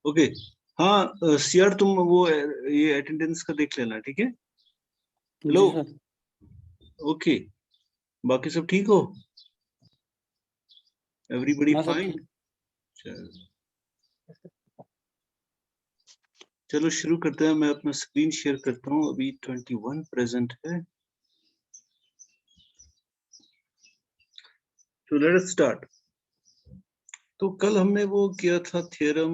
Okay हाँ सियार तुम वो ये अटेंडेंस का देख लेना, ठीक है? हेलो। ओके, बाकी सब ठीक हो? Everybody fine? चलो शुरू करते हैं। मैं अपना स्क्रीन शेयर करता हूँ। अभी 21 प्रेजेंट है, तो लेट अस स्टार्ट। तो कल हमने वो किया था थ्योरम,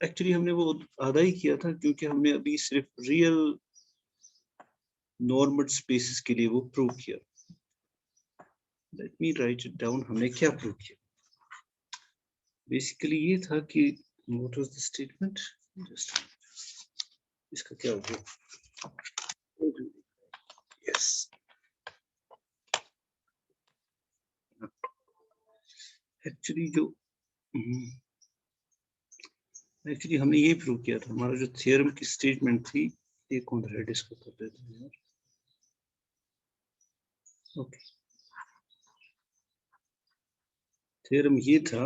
एक्चुअली हमने वो आधा ही किया था क्योंकि हमने अभी सिर्फ रियल नॉर्मल स्पेसेस के लिए वो प्रूव किया। Let me right it down. हमने क्या प्रूव किया? बेसिकली ये था कि what was the statement, just इसका क्या हो गया? यस, एक्चुअली हमने ये प्रूव किया था। हमारा जो थ्योरम की स्टेटमेंट थी, ये कौन रेड इसको कर देते हैं यार। ओके, थ्योरम ये था,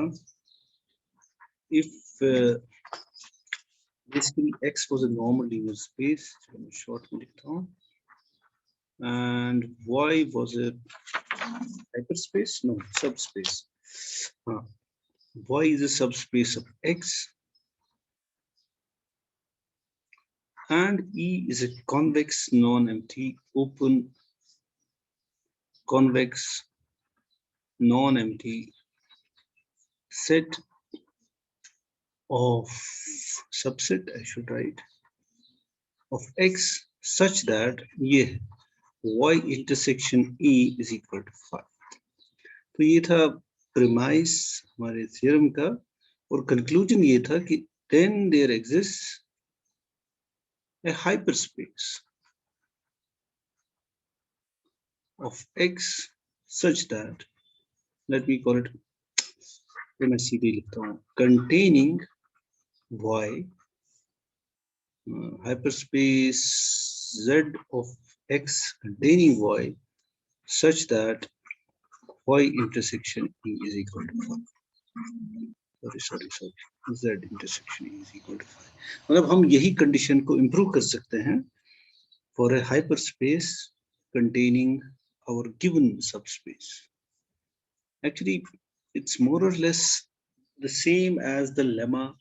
if basically x was a normal linear space, short में लिखता हूँ, and y was a hyperspace, no, subspace. Y is a subspace of x, and E is a convex, non-empty, open, convex, non-empty set of subset, I should write, of x such that ये y intersection E is equal to 5. तो ये था premise हमारे theorem का, और conclusion ये था कि then there exists a hyperspace of x such that, let me call it, मैं सीधे लिखता हूँ, containing y, hyperspace z of x containing y such that y intersection E is equal to 5. sorry z intersection E is equal to 5. मतलब हम यही condition को improve कर सकते हैं for a hyperspace containing our given subspace. Actually, it's more or less the same as the lemma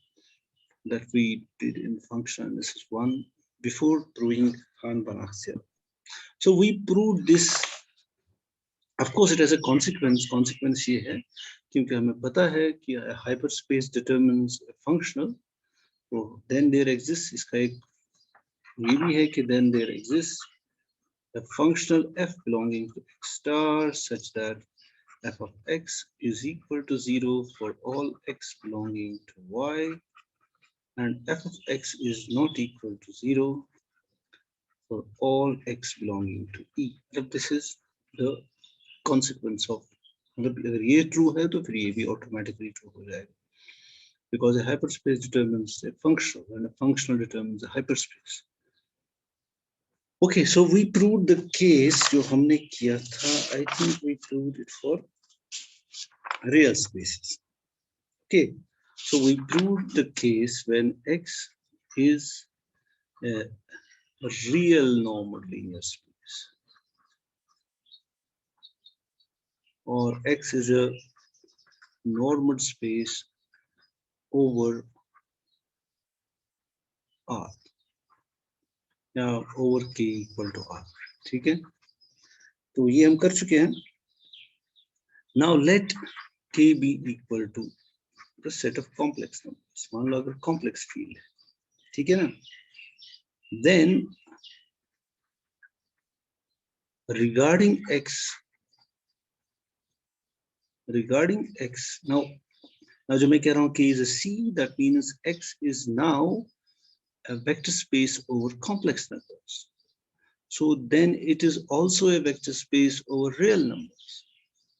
that we did in function analysis 1 before proving Hahn-Banach theorem. So we proved this. Of course, it has a consequence. Consequence ये है क्योंकि हमें पता है कि hyperspace determines a functional. So then there exists, इसका एक ये भी है कि then there exists a functional f belonging to x star such that f of x is equal to 0 for all x belonging to y, and f of x is not equal to 0 for all x belonging to E. If this is the consequence of, मतलब अगर ये true है तो फिर ये भी automatically true हो जाएगा, because a hyperspace determines a functional and a functional determines a hyperspace. Okay, so we proved the case जो हमने किया था. I think we proved it for real spaces. Okay, so we proved the case when x is a real normal linear space, or x is a normal space over R, या over k equal to R. ठीक है, तो ये हम कर चुके हैं. Now let k be equal to the set of complex numbers. मान लो अगर complex field है, ठीक है ना, then regarding x, now जो मैं कह रहा हूँ k is a C, that means x is now a vector space over complex numbers. So then it is also a vector space over real numbers.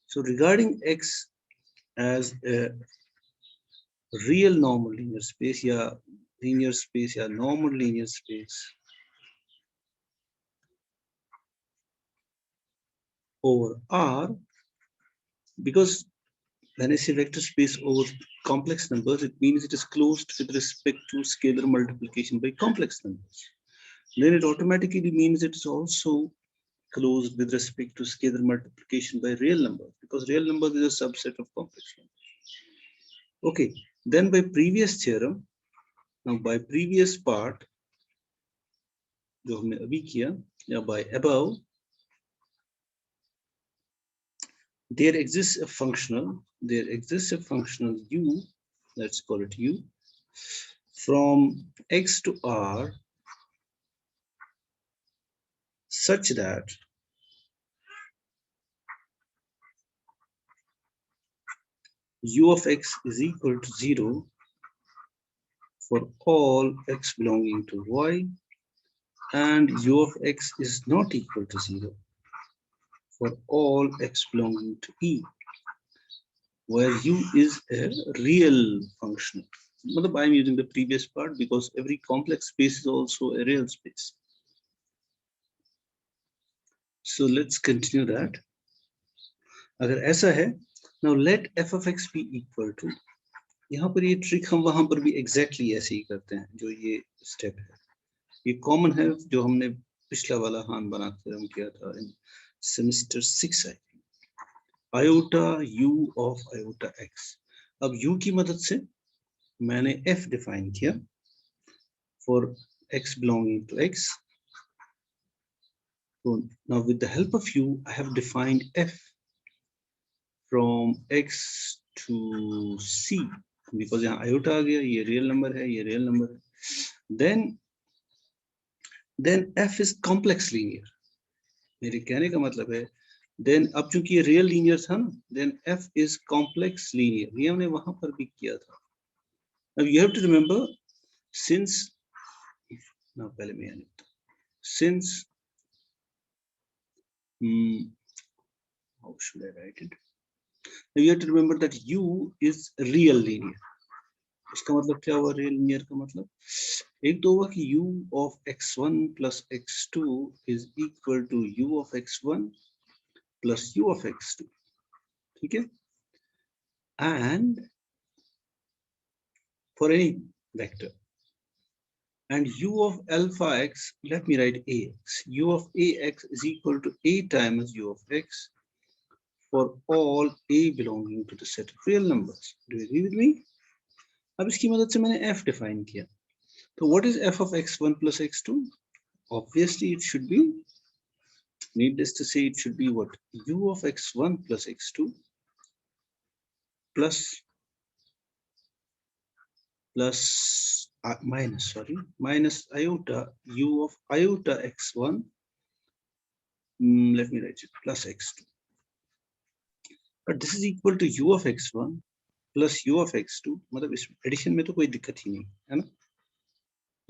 So regarding x as a real normal linear space या linear space या normal linear space over R, Because when I say vector space over complex numbers, it means it is closed with respect to scalar multiplication by complex numbers. Then it automatically means it is also closed with respect to scalar multiplication by real numbers, because real numbers is a subset of complex numbers. Okay, then by previous theorem, now by previous part, जो हमने अभी किया, या by above, there exists a functional u, let's call it u, from x to r, such that u of x is equal to 0 for all x belonging to y, and u of x is not equal to 0 for all x belonging to e, where u is a real function. I'm using the previous part because every complex space is also a real space. So let's continue that. अगर ऐसा है, now let f of x be equal to, यहाँ पर ये trick हम वहां पर भी एग्जैक्टली ऐसे ही करते हैं, जो ये स्टेप है ये कॉमन है, जो हमने पिछला वाला हान बनाकर हम किया था in semester 6 I think, iota u of iota x. अब u की मदद से मैंने f डिफाइन किया for x belonging to x. So now with the help of u, I have defined f from x to c, because यहाँ iota आ गया, ये real number है, ये रियल नंबर है. then f is complex linear. मेरे कहने का मतलब है, then अब चूंकि ये रियल लीनियर था ना, then f is complex linear. ये हमने वहां पर भी किया था. Now you have to remember, since now पहले मैं यानी since how should I write it? Now you have to remember that u is real linear. इसका मतलब क्या हुआ रियल लिनियर का मतलब? एक तो हुआ कि u of x1 plus x2 is equal to u of x1 plus u of x2. ठीक है? And for any vector, and u of alpha x, let me write ax. U of ax is equal to a times u of x for all a belonging to the set of real numbers. Do you agree with me? अब इसकी मदद से मैंने f define किया. So what is f of x1 plus x2? Obviously it should be, needless to say, it should be what? U of x1 plus x2 plus minus iota u of iota x1, let me write it, plus x2. But this is equal to u of x1 plus u of x2. मतलब इस addition में तो कोई दिक्कत ही नहीं है ना,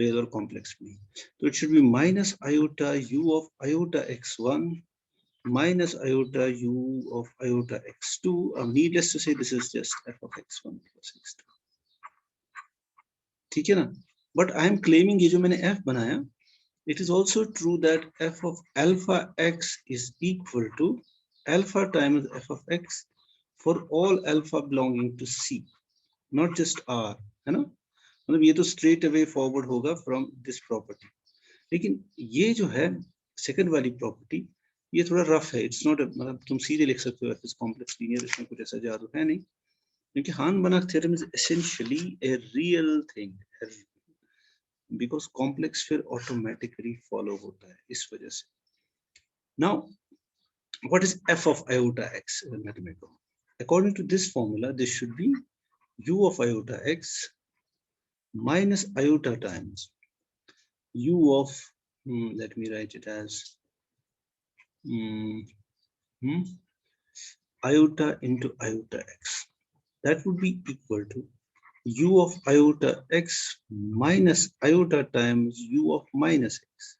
real और कॉम्प्लेक्स में. तो it should be minus iota u of iota x1 minus iota u of iota x2. Needless to say, this is just f of x1 plus x2. ठीक है ना? But I am claiming ये जो मैंने f बनाया, it is also true that f of alpha x is equal to alpha times f of x for all alpha belonging to c, not just r, है ना? मतलब ये तो straight away forward होगा from this property. लेकिन ये जो है सेकंड वाली प्रॉपर्टी, ये थोड़ा रफ है. इट्स नॉट, मतलब तुम सीधे लिख सकते हो इस कॉम्प्लेक्स लीनियर, इसमें कुछ ऐसा जादू है नहीं, क्योंकि Hahn Banach theorem is essentially a real thing, because complex फिर ऑटोमेटिकली फॉलो होता है इस वजह से. Now what is f of iota x in mathematical? According to this formula, this should be u of iota x minus iota times u of, let me write it as iota into iota x. That would be equal to u of iota x minus iota times u of minus x.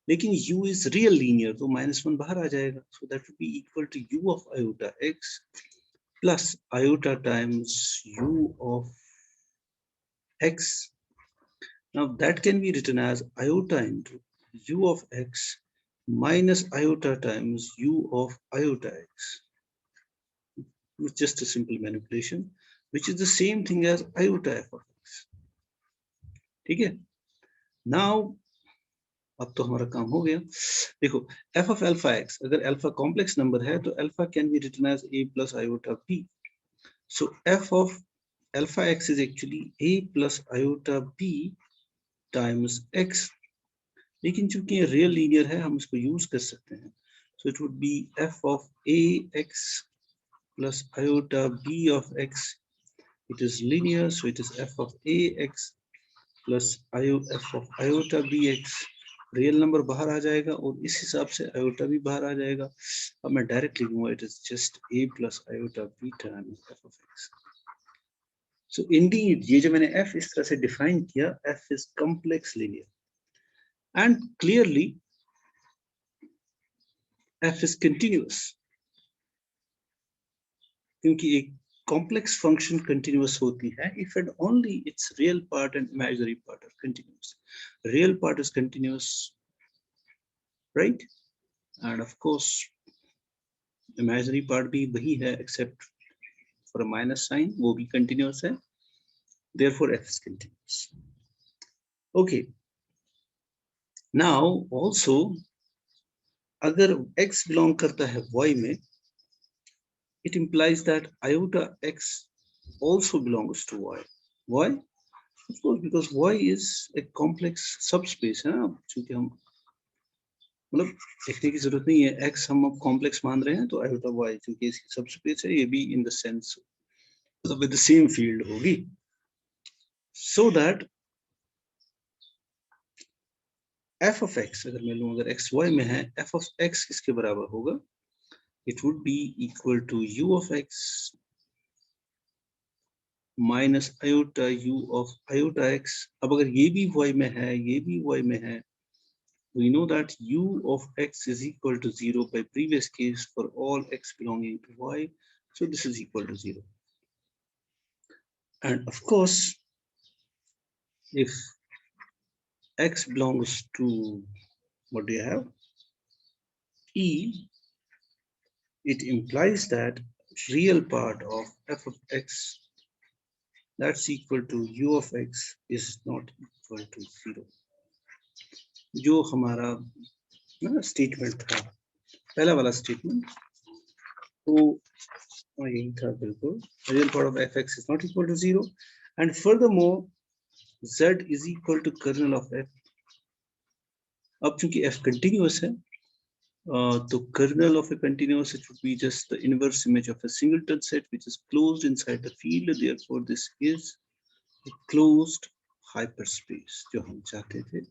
लेकिन u is real linear, तो -1 बाहर आ जाएगा. So that would be equal to u of iota x plus iota times u of x. Now that can be written as iota into u of x minus iota times u of iota x. It's just a simple manipulation, which is the same thing as iota f of x. ठीक है? Now अब तो हमारा काम हो गया. देखो f of alpha x, अगर alpha complex number है तो alpha can be written as a plus iota b. So f of alpha x is actually a plus iota b times x. लेकिन चूंकि ये रियल लीनियर है हम इसको use कर सकते हैं. So it would be f of a x plus iota b of x. It is linear, so it is f of a x plus f of iota bx. Real number बाहर आ जाएगा और इस हिसाब से iota भी बाहर आ जाएगा. अब मैं डायरेक्ट लिखूंगा it is just a plus iota b times f of x. So indeed ये जो मैंने f इस तरह से डिफाइन किया, f is complex linear and clearly f is continuous, क्योंकि एक complex function continuous होती है if and only its real part and imaginary part are continuous. Real part is continuous, right? And of course imaginary part भी वही है except for a minus sign, वो भी continuous है. Therefore f is continuous. Okay, now also अगर x belong करता है y में, it implies that iota x also belongs to y. Why? Of course, because y is a complex subspace है ना. चूंकि हम मतलब देखने की जरूरत नहीं है, x हम अब कॉम्प्लेक्स मान रहे हैं तो iota y चूंकि इसकी सबस्पेस है, ये भी इन द सेंस मतलब विद द सेम फील्ड होगी. So that f of x अगर मैं लूं, अगर x y में है, f of x किसके बराबर होगा? It would be equal to u of x minus iota u of iota x. अब अगर ये भी y में है, ये भी y में है, we know that u of x is equal to 0 by previous case for all x belonging to y. So this is equal to 0. And of course, if x belongs to, what do you have? E, it implies that real part of f of x that's equal to u of x is not equal to 0. जो हमारा ना statement था, पहला वाला statement, तो यही था बिल्कुल. Real part of fx is not equal to 0 and furthermore z is equal to kernel of f. अब चूंकि f continuous है, तो kernel of a continuous, it would be just the inverse image of a singleton set which is closed inside the field. Therefore this is a closed hyperspace जो हम चाहते थे,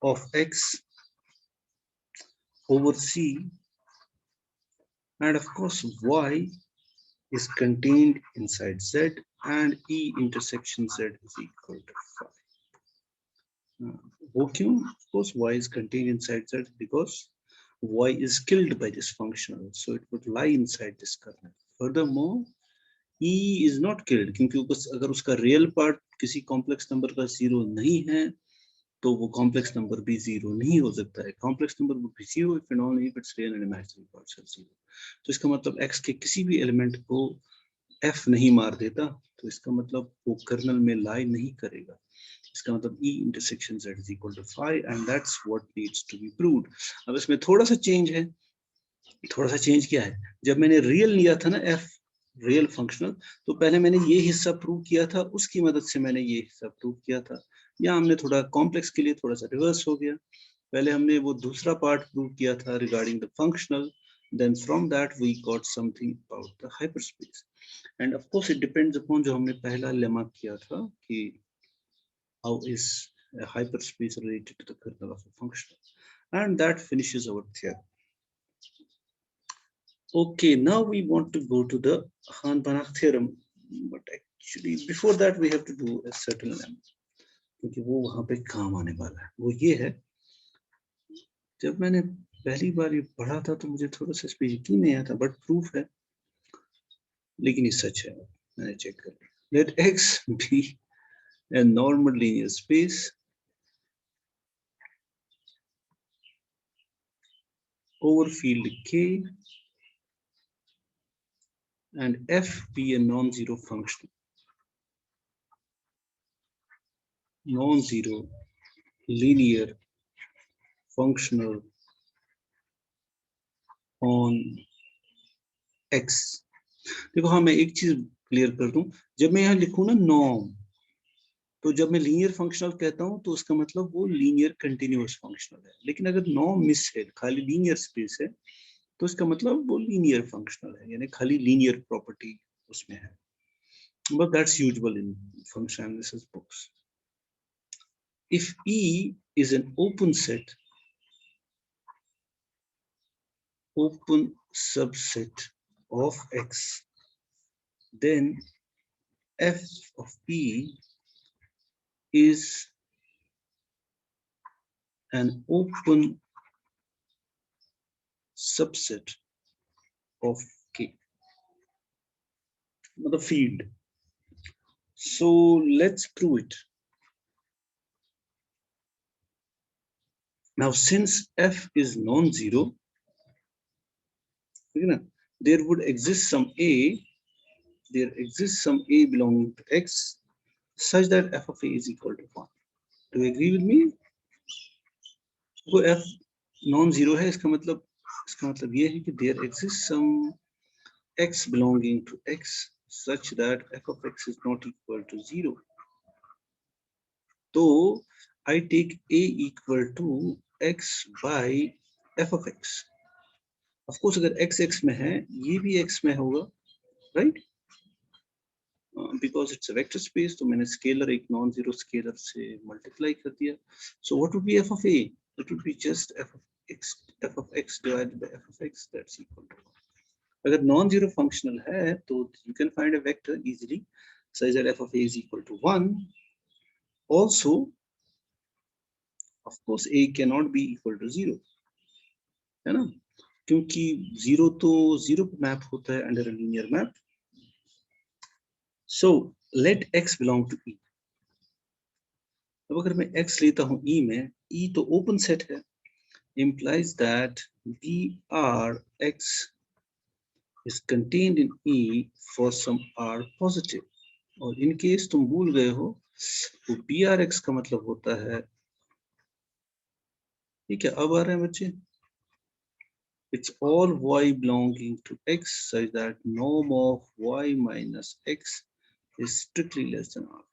of x over c, and of course y is contained inside z and e intersection z is equal to 5. वो क्यों? Of course y is contained inside z because y is killed by this functional, so it would lie inside this kernel. Furthermore e is not killed क्योंकि अगर उसका real part किसी complex number का 0 नहीं है तो वो complex number भी 0 नहीं हो सकता है. Complex number would be 0 if and only if its real and imaginary parts are 0. तो इसका मतलब x के किसी भी एलिमेंट को f नहीं मार देता, तो इसका मतलब वो कर्नल में लाई नहीं करेगा. इसका मतलब e intersection z is equal to 5 and that's what needs to be proved. अब इसमें थोड़ा सा चेंज है. थोड़ा सा चेंज क्या है? जब मैंने रियल लिया था ना f रियल फंक्शनल, तो पहले मैंने ये हिस्सा प्रूव किया था, उसकी मदद से मैंने ये हिस्सा प्रूव किया था. यहाँ हमने थोड़ा कॉम्प्लेक्स के लिए थोड़ा सा रिवर्स हो गया. पहले हमने वो दूसरा पार्ट प्रूव किया था regarding the functional, then from that we got something about the hyperspace. And of course it depends upon जो हमने पहला लेमा किया था कि how is a hyperspace related to the kernel of a function, and that finishes our theorem. Okay, now we want to go to the Han-Banach theorem, but actually before that we have to do a certain lemma, क्योंकि वो वहाँ पे काम आने वाला है. वो ये है, जब मैंने पहली बार ये पढ़ा था तो मुझे थोड़ा सा इस पे यकीन नहीं आया था, बट प्रूफ है, लेकिन ये सच है. मैंने चेक कर लिया. Let x be a normal linear space over field K and F be a non-zero function, non-zero linear functional on X। देखो हाँ, मैं एक चीज क्लियर कर दूं, जब मैं यहाँ लिखूं ना नॉर्म, तो जब मैं लीनियर फंक्शनल कहता हूं तो उसका मतलब वो लीनियर कंटिन्यूअस फंक्शनल है, लेकिन अगर नॉर्म मिस है, खाली लीनियर स्पेस है, तो इसका मतलब वो लीनियर फंक्शनल है, यानी खाली लीनियर प्रॉपर्टी उसमें है। But that's usual in function analysis books. If E is an open set, open subset of X, then F of E is an open subset of K, the field. So let's prove it. Now, since F is non-zero, there would exist some A, there exists some A belonging to X such that F of A is equal to 1. Do you agree with me? वो F non-zero है, इसका मतलब ये है कि there exists some X belonging to X such that F of X is not equal to 0. So I take A equal to X by F of X. Of course, अगर X X में है, ये भी X में होगा, right? Because it's a vector space, तो मैंने scalar एक non-zero scalar से multiply कर दिया. So what would be F of A? It would be just F of X divided by F of X. That's equal to 1. अगर non-zero functional है, तो you can find a vector easily such that F of A is equal to 1. Also, of course, A cannot be equal to 0, है ना? क्योंकि 0 तो 0 पे map होता है under a linear map. So let X belong to E. अब अगर मैं X लेता हूं E में, E तो open set है, implies that BRX is contained in E for some R positive. और in case तुम भूल गए हो, तो BRX का मतलब होता है, ठीक है, अब आ रहे हैं बच्चे, it's all Y belonging to X such that norm of Y minus X is strictly less than R,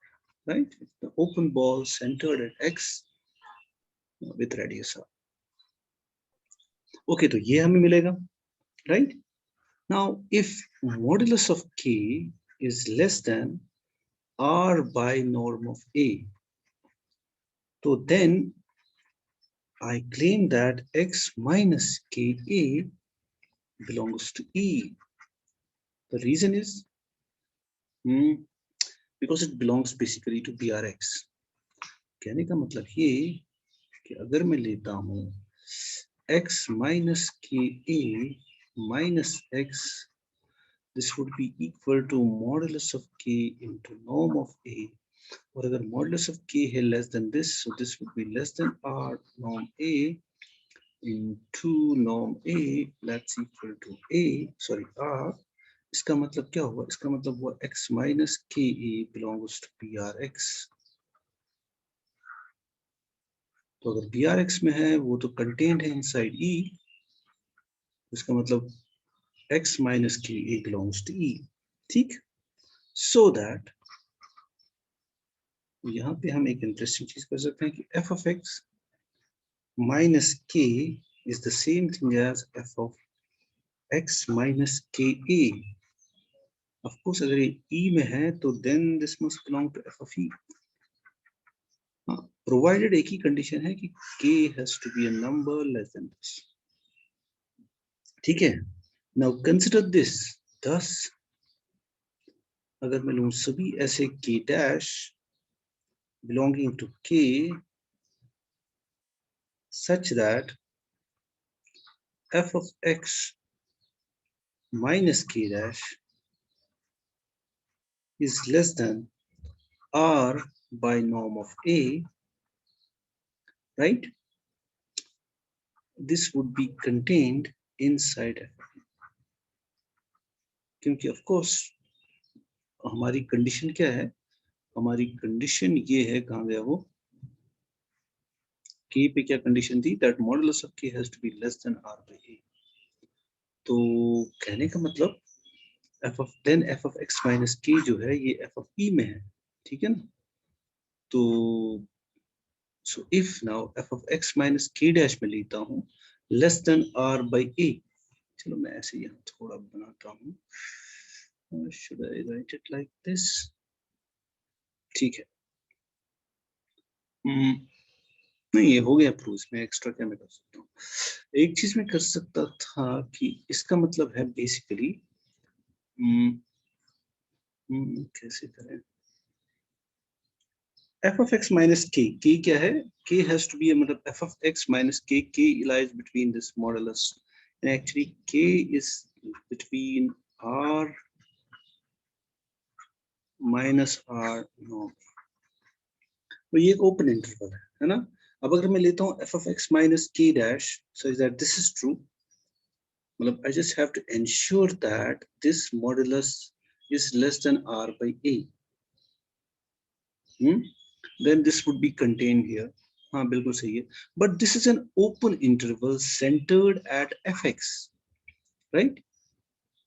right? It's the open ball centered at X with radius R. Okay, तो ये हमें मिलेगा, right? Now, if modulus of K is less than R by norm of A, so then I claim that X minus KA belongs to E. The reason is because it belongs basically to BRX. कहने का मतलब ये कि अगर मैं लेता हूँ X minus KA minus X, this would be equal to modulus of K into norm of A. और अगर modulus of K है less than this, so this would be less than R norm A into norm A, that's equal to R. इसका मतलब क्या हुआ? इसका मतलब हुआ X minus KA belongs to BRX. तो अगर BRX में है, वो तो contained है inside E, इसका मतलब X minus KA belongs to E. ठीक? So that यहाँ पे हम एक इंटरेस्टिंग चीज कर सकते हैं कि F of X minus K is the same thing as F of X minus KA. Of course, अगर ये E में है, तो then this must belong to F of E. Provided एक ही कंडीशन है कि K has to be a number less than this. ठीक है? Now consider this. Thus, अगर मैं लूं सभी ऐसे K dash belonging to K such that F of X minus K dash is less than R by norm of A, right? this would be contained inside f of e. क्योंकि of course हमारी condition क्या है, हमारी condition ये है, कहाँ गया वो, k पे क्या कंडीशन थी, that modulus of k has to be less than r by a। तो कहने का मतलब f of then f of x minus k जो है ये f of e में है, ठीक है ना। तो so if now f of x minus k dash में लेता हूँ less than r by a, चलो मैं ऐसे यहाँ थोड़ा बनाता हूँ, should I write it like this, ठीक है। नहीं ये हो गया प्रूव, इसमें एक्स्ट्रा क्या मैं कर सकता हूँ, एक चीज मैं कर सकता था कि इसका मतलब है बेसिकली कैसे करें, f of x minus k क्या है, k has to be मतलब f of x minus k lies between this modulus and actually k is between r minus r norm, तो ये एक ओपन इंटरवल है ना। अब अगर मैं लेता हूँ f of x minus k dash such that this is true, मतलब I just have to ensure that this modulus is less than r by a, then this would be contained here, हाँ बिल्कुल सही है, but this is an open interval centered at fx, right?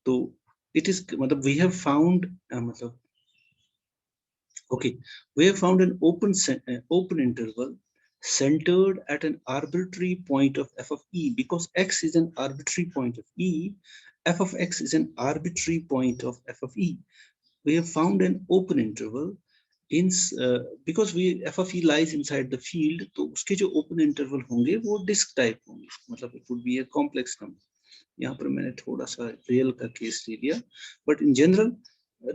तो it is मतलब we have found मतलब okay, we have found an open interval centered at an arbitrary point of f of e, because x is an arbitrary point of e, f of x is an arbitrary point of f of e. We have found an open interval in because we f of e lies inside the field, तो उसके जो open interval होंगे वो disk type होंगे, मतलब it would be a complex number। यहाँ पर मैंने थोड़ा सा रियल का केस ले लिया, but in general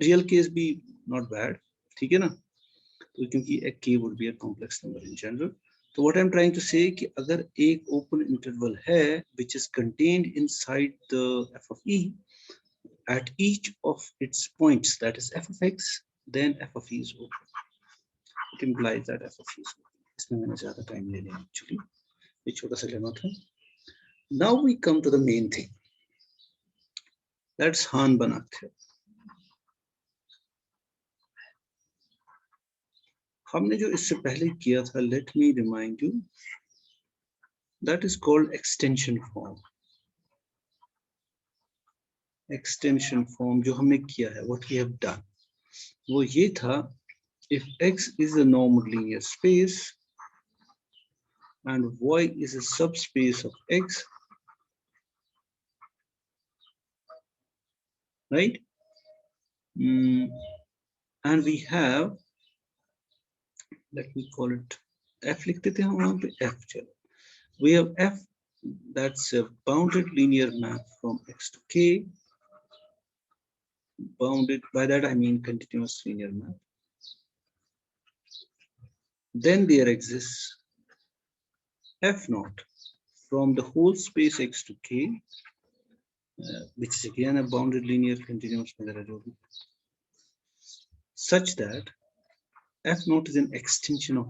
real case भी नॉट बैड, ठीक है ना। तो क्योंकि एक k would be a complex number in general, तो what I'm trying to say कि अगर एक open interval है which is contained inside the f of e at each of its points, that is f of x, then f of e is open. It implies that f of e is open. इसमें मैंने ज़्यादा time ले लिया actually, ये छोटा सा लेना था। Now we come to the main thing. That's Han Banakh. हमने जो इससे पहले किया था, let me remind you, that is called extension form. Extension form जो हमने किया है, what we have done, वो ये था, if x is a normal linear space and y is a subspace of x, right? And we have, let me call it f, लिख देते हैं हम वहाँ पे f, चलो we have f, that's a bounded linear map from x to k, bounded, by that I mean continuous linear map. Then there exists f naught from the whole space x to k, which is again a bounded linear continuous such that f naught is an extension of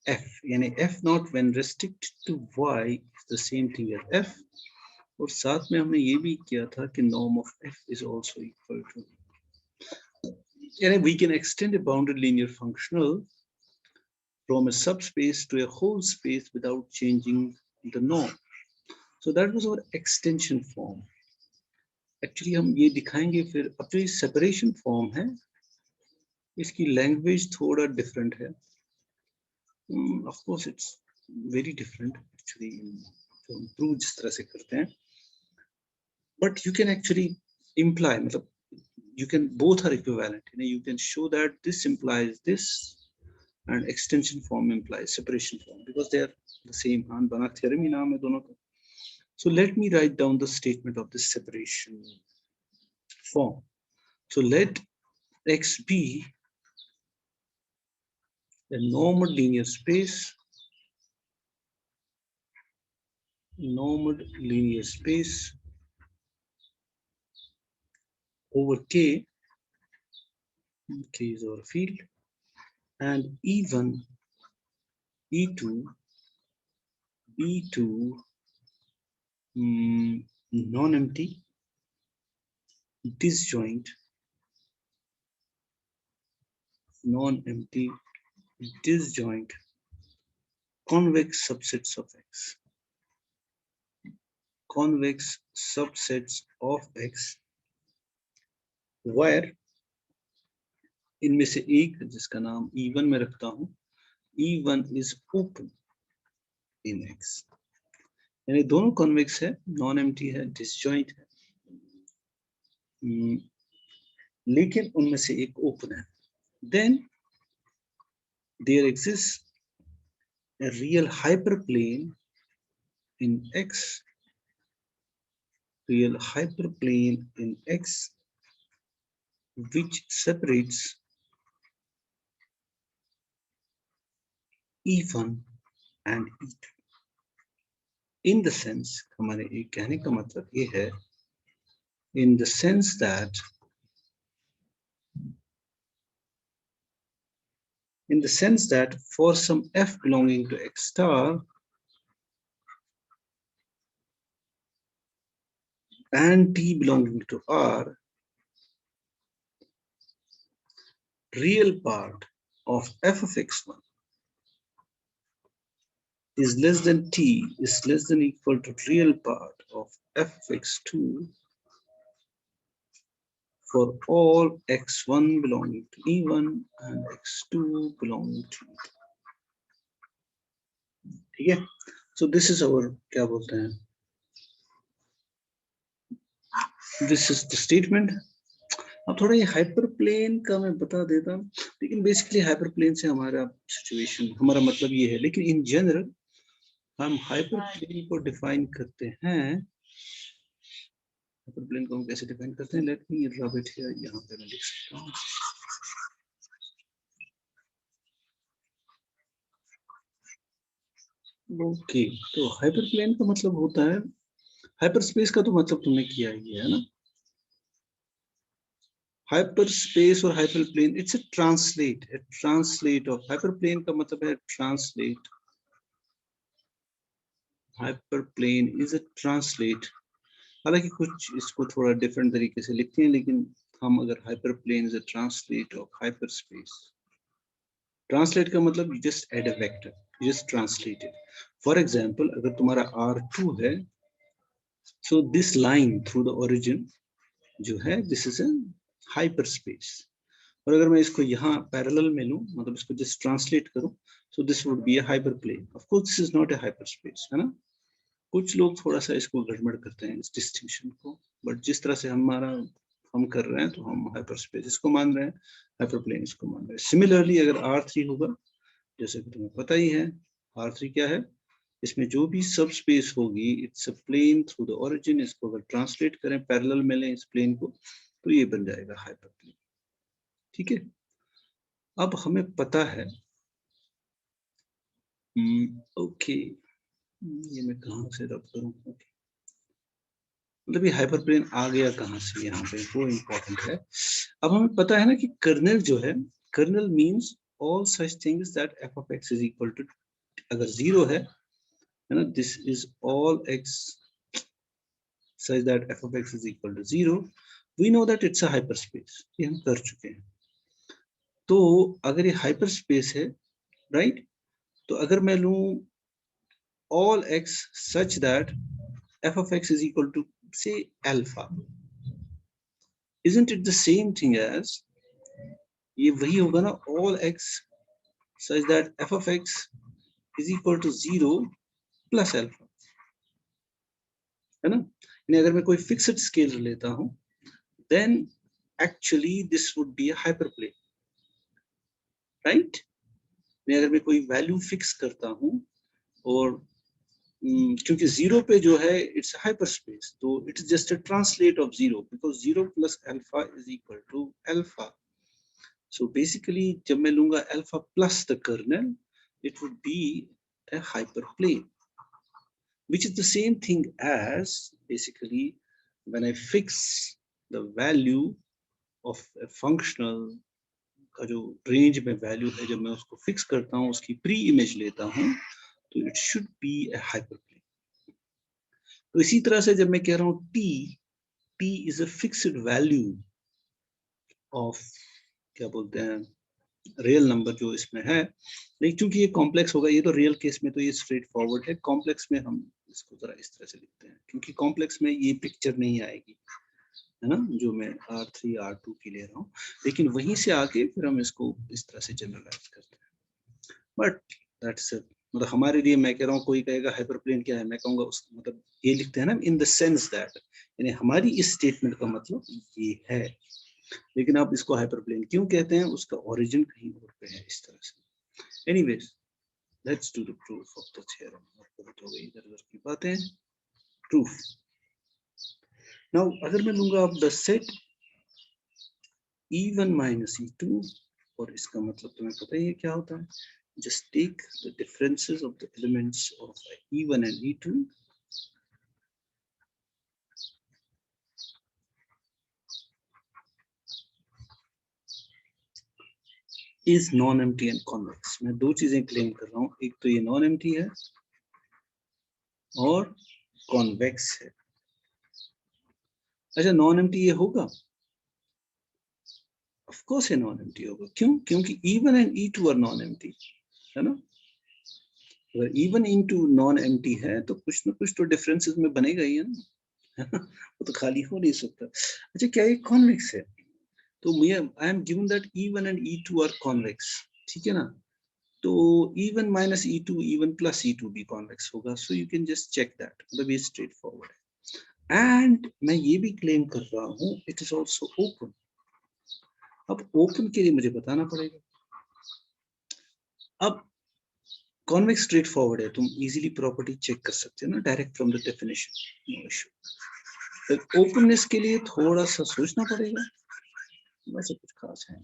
f, यानी f naught when restricted to y is the same thing as f, और साथ में हमने ये भी किया था कि norm of f is also equal to, यानी we can extend a bounded linear functional from a subspace to a whole space without changing the norm. So that was our extension form. Actually हम ये दिखाएंगे फिर, अब जो separation form है इसकी language थोड़ा different है, of course it's very different actually, जो हम prove जिस तरह से करते हैं, but you can actually imply, मतलब you can, both are equivalent, you know, you can show that this implies this and extension form implies separation form because they are the same, Han Banach theorem ही नाम है दोनों का। So let me write down the statement of this separation form. So let x be a normal linear space, over k, k is our field, and even e2 E2 non-empty disjoint convex subsets of X. Convex subsets of X where इनमें से एक जिसका नाम E1 में रखता हूं, E1 is open in X. यानी दोनों कॉन्वेक्स है, नॉन एम्प्टी है, डिसजॉइंट है, लेकिन उनमें से एक ओपन है. Then there exists a real hyperplane in X, which separates E1 and E2. In the sense, हमारे एक कहने का मतलब ये है, in the sense that for some f belonging to X star and t belonging to R, real part of f of x1 is less than t is less than equal to real part of f of x2 for all x1 belonging to E1 and x2 belonging to E2. ठीक है? So this is our क्या बोलते हैं? This is the statement. अब थोड़ा ये hyperplane का मैं बता देता हूँ, लेकिन बेसिकली हाइपरप्लेन से हमारा सिचुएशन, हमारा मतलब ये है, लेकिन इन जनरल हम हाइपरप्लेन को डिफाइन करते हैं. हाइपरप्लेन को हम कैसे डिफाइन करते हैं? Let me rub it here, यहाँ पे मैं लिख सकता हूँ. ओके, तो हाइपरप्लेन का मतलब होता है, हाइपरस्पेस का तो मतलब तुमने किया ही है ना. हाइपरस्पेस और hyperplane, it's a translate of hyperplane का मतलब है translate. Hyperplane is a translate. हालांकि कुछ इसको थोड़ा डिफरेंट तरीके से लिखते हैं, लेकिन हम अगर hyperplane is a translate of hyperspace, translate का मतलब you just add a vector, you just translate it. For example, अगर तुम्हारा R2 है, so this line through the origin जो है, दिस इज अ हाइपरस्पेस. और अगर मैं इसको यहाँ पैरेलल में लूं, मतलब इसको जस्ट ट्रांसलेट करूं, so this would be a hyperplane. Of course this is not a hyperspace, है ना. कुछ लोग थोड़ा सा इसको गड़बड़ करते हैं, इस डिस्टिंक्शन को, बट जिस तरह से हम कर रहे हैं, तो हम हाइपरस्पेस इसको मान रहे हैं, हाइपरप्लेन इसको मान रहे हैं. सिमिलरली अगर R3 होगा, जैसे कि तुम्हें पता ही है, R3 क्या है, इसमें जो भी सब स्पेस होगी, it's a plane through the origin. इसको अगर ट्रांसलेट करें, पैरेलल में लें इस प्लेन को, तो ये बन जाएगा हाइपरप्लेन. ठीक है. अब हमें पता है, ओके, ये मैं कहाँ से रब करूं? मतलब ये हाइपरप्लेन आ गया कहाँ से यहाँ पे, वो इम्पोर्टेंट है. अब हमें पता है ना कि कर्नल जो है, kernel means all such things that f of x is equal to, अगर जीरो है ना, this is all x such that f of x is equal to 0, we know that it's a hyperspace. ये हम कर चुके हैं. तो अगर ये हाइपरस्पेस है, राइट, तो अगर मैं लूं all x such that f of x is equal to say alpha, isn't it the same thing as, ये वही होगा ना, all x such that f of x is equal to 0 plus alpha, है ना. यानी अगर मैं कोई फिक्स्ड स्केल लेता हूं, then actually this would be a hyperplane, right. अगर मैं कोई वैल्यू फिक्स करता हूं, और क्योंकि जीरो पे जो है इट्स हाइपरस्पेस, तो it's just a translate of zero, because 0 plus alpha is equal to alpha. So basically जब मैं लूंगा alpha plus the kernel, it would be a hyperplane, which is the same thing as basically when I fix the value of a functional का जो range में value है, जब मैं उसको फिक्स करता हूँ, उसकी प्री इमेज लेता हूँ, तो it should be A hyperplane. तो इसी तरह से जब मैं कह रहा हूं T is a fixed value of, क्या बोलते हैं, रियल नंबर जो इसमें है, लेकिन क्योंकि ये कॉम्प्लेक्स होगा, ये तो रियल केस में तो ये स्ट्रेट फॉरवर्ड है, कॉम्प्लेक्स में हम इसको जरा इस तरह से लिखते हैं, क्योंकि कॉम्प्लेक्स में ये पिक्चर नहीं आएगी, है ना, जो मैं R3 R2 की ले रहा हूँ, लेकिन वहीं से आके फिर हम इसको इस तरह से जनरलाइज करते हैं। बट दैट्स इट, मतलब हमारे लिए, मैं कह रहा हूँ, कोई कहेगा हाइपरप्लेन क्या है, मैं कहूंगा उस मतलब ये लिखते हैं ना, इन द सेंस दैट, यानी हमारी इस स्टेटमेंट का मतलब ये है, लेकिन आप इसको हाइपरप्लेन क्यों कहते हैं, उसका ओरिजिन कहीं और पे है, इस तरह से। Anyways, let's do the proof of the theorem. बहुत हो गई इधर उधर की बातें, प्रूफ। नाउ अगर मैं लूंगा अब the set E1 minus E2, और इसका मतलब तुम्हें पता ही है क्या होता है, just take the differences of the elements of E1 and E2 is non-empty and convex। मैं दो चीजें क्लेम कर रहा हूँ, एक तो ये नॉन एम्प्टी है और कॉन्वेक्स है। अच्छा, नॉन एम्प्टी ये होगा, ऑफ कोर्स ये नॉन एम्प्टी होगा, क्यों, क्योंकि E1 and E2 are non empty, है ना। अगर E1 into नॉन एम्प्टी है तो कुछ ना कुछ तो डिफरेंसेस में बनेगा ही, है ना। वो तो खाली हो नहीं सकता। अच्छा, क्या ये कॉन्वेक्स है, तो मुझे I am given that E1 and E2 are convex, ठीक है ना, तो E1 minus E2, E1 plus E2 भी कॉन्वेक्स होगा, so you can just check that, मतलब ये स्ट्रेट फॉरवर्ड है। एंड मैं ये भी क्लेम कर रहा हूँ इट इज ऑल्सो ओपन। अब ओपन के लिए मुझे बताना पड़ेगा, अब कॉन्वेक्स स्ट्रेट फॉरवर्ड है, तुम इजीली प्रॉपर्टी चेक कर सकते हो ना, direct from the definition, no issue. Openness के लिए थोड़ा सा सोचना पड़ेगा, वैसे कुछ खास है,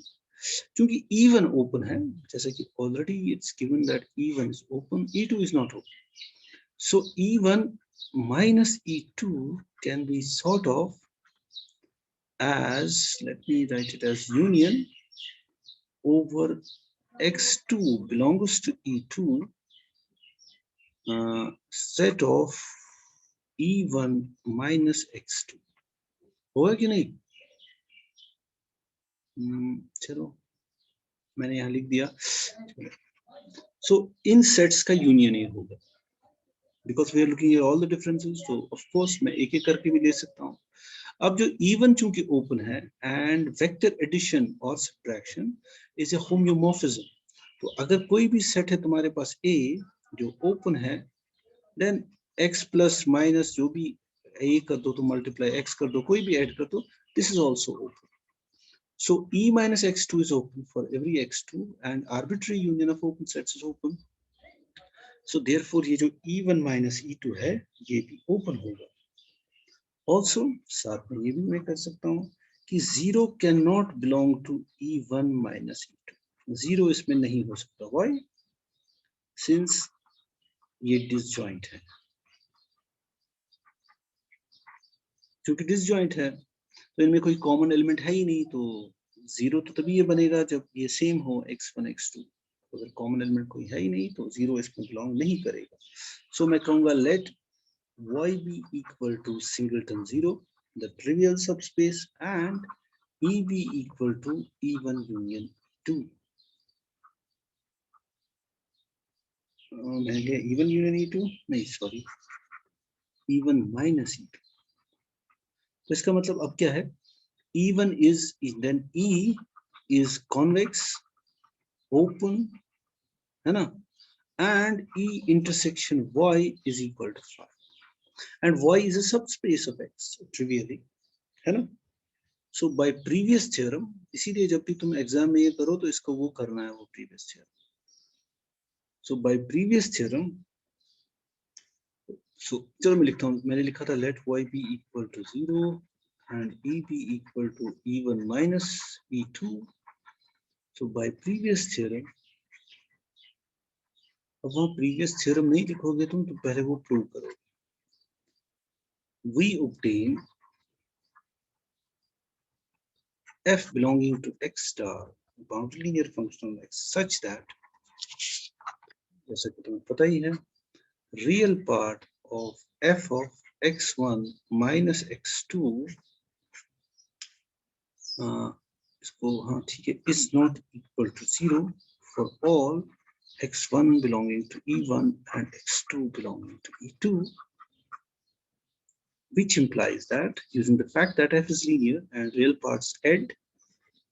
क्योंकि E1 ओपन है, जैसे कि already it's given that E1 is open, E2 is not open, so E1 minus E2 can be sort of as, let me write it as union over X2 belongs to E2 set of E1 minus X2, होगा कि नहीं? चलो मैंने यहाँ लिख दिया, सो इन sets का union ये होगा, because we are looking at all the differences, तो ऑफ कोर्स मैं एक एक करके भी ले सकता हूँ। अब जो E1 चूंकि ओपन है एंड वेक्टर एडिशन और सब्ट्रैक्शन इज ए होम्योमॉर्फिज्म, तो अगर कोई भी सेट है तुम्हारे पास A जो ओपन है, देन x प्लस माइनस जो भी A कर दो, तो मल्टीप्लाई x कर दो, कोई भी ऐड कर दो, this is also open. So E minus x2 is open for every x2 and arbitrary union of open sets is open. So therefore ये जो E1 minus E2 है ये भी open होगा। Also साथ में ये भी मैं कर सकता हूँ कि 0 cannot belong to E1 minus E2, 0 इसमें नहीं हो सकता। Why? Since ये disjoint है, क्योंकि disjoint है तो इनमें कोई कॉमन एलिमेंट है ही नहीं, तो 0 तो तभी ये बनेगा जब ये सेम हो x1 x2, अगर कॉमन एलिमेंट कोई है ही नहीं तो 0 इसमें बिलोंग नहीं करेगा। सो मैं कहूंगा late y be equal to singleton 0, the trivial subspace, and E be equal to E1 union 2. मैंने लिया E1 union E2, नहीं सॉरी E1 minus E2, तो इसका मतलब अब क्या है, E1 is then E is convex, open, है ना, and E intersection Y is equal to 5, and Y is a subspace of X trivially, है ना। So by previous theorem, इसीलिए जब भी तुम एग्जाम में ये करो तो इसको वो करना है, वो previous theorem. So by previous theorem, so चलो मैं लिखता हूँ, मैंने लिखा था let Y be equal to 0 and E be equal to E1 minus E2. So by previous theorem, अब वहाँ previous theorem नहीं लिखोगे तुम, तो पहले वो prove करो। We obtain f belonging to x star boundary linear function of x such that, जैसा कि तुम्हें पता ही है, real part of f of x1 minus x2 इसको हाँ ठीक है is not equal to 0 for all x1 belonging to E1 and x2 belonging to E2, which implies that using the fact that f is linear and real parts add,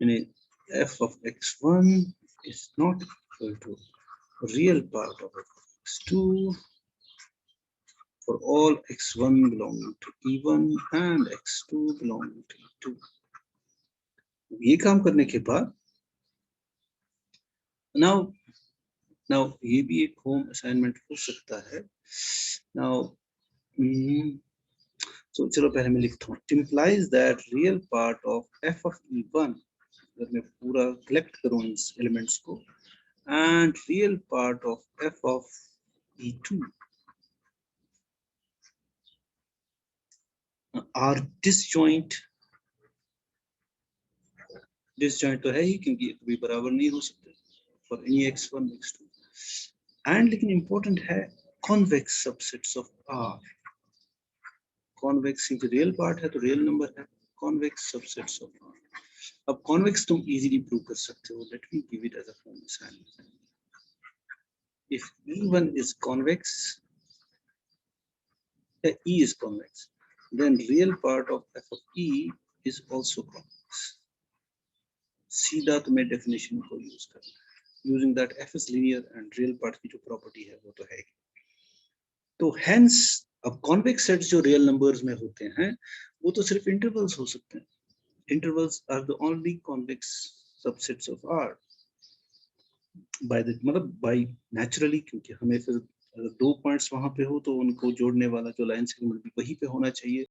f of x1 is not equal to real part of f of x2 for all x1 belonging to E1 and x2 belonging to E2. ये काम करने के बाद now ये भी एक home assignment हो सकता है. now so चलो पहले मैं लिखता हूँ. It implies that real part of f of E1, अगर मैं पूरा कलेक्ट करूँ इन एलिमेंट्स को, and real part of f of E2 are disjoint तो है ही क्योंकि ये कभी बराबर नहीं हो सकते for any x1 x2, and लेकिन important है convex subsets of R. convex क्योंकि real part है तो real number है, convex subsets of R. अब convex तुम easily prove कर सकते हो. Let me give it as a home assignment. If E1 is convex, E is convex, then real part of f of E is also convex. सीधा तुम्हें definition को use करना है. Using that F is linear and real part की जो property है वो तो है. तो हेंस अब कॉन्वेक्स सेट्स जो रियल नंबर्स में होते हैं वो तो सिर्फ इंटरवल्स हो सकते हैं. Intervals are the only convex subsets of R by the मतलब बाय नेचुरली, क्योंकि हमें फिर अगर 2 पॉइंट्स वहां पे हो तो उनको जोड़ने वाला जो लाइन सेगमेंट भी वहीं पे होना चाहिए.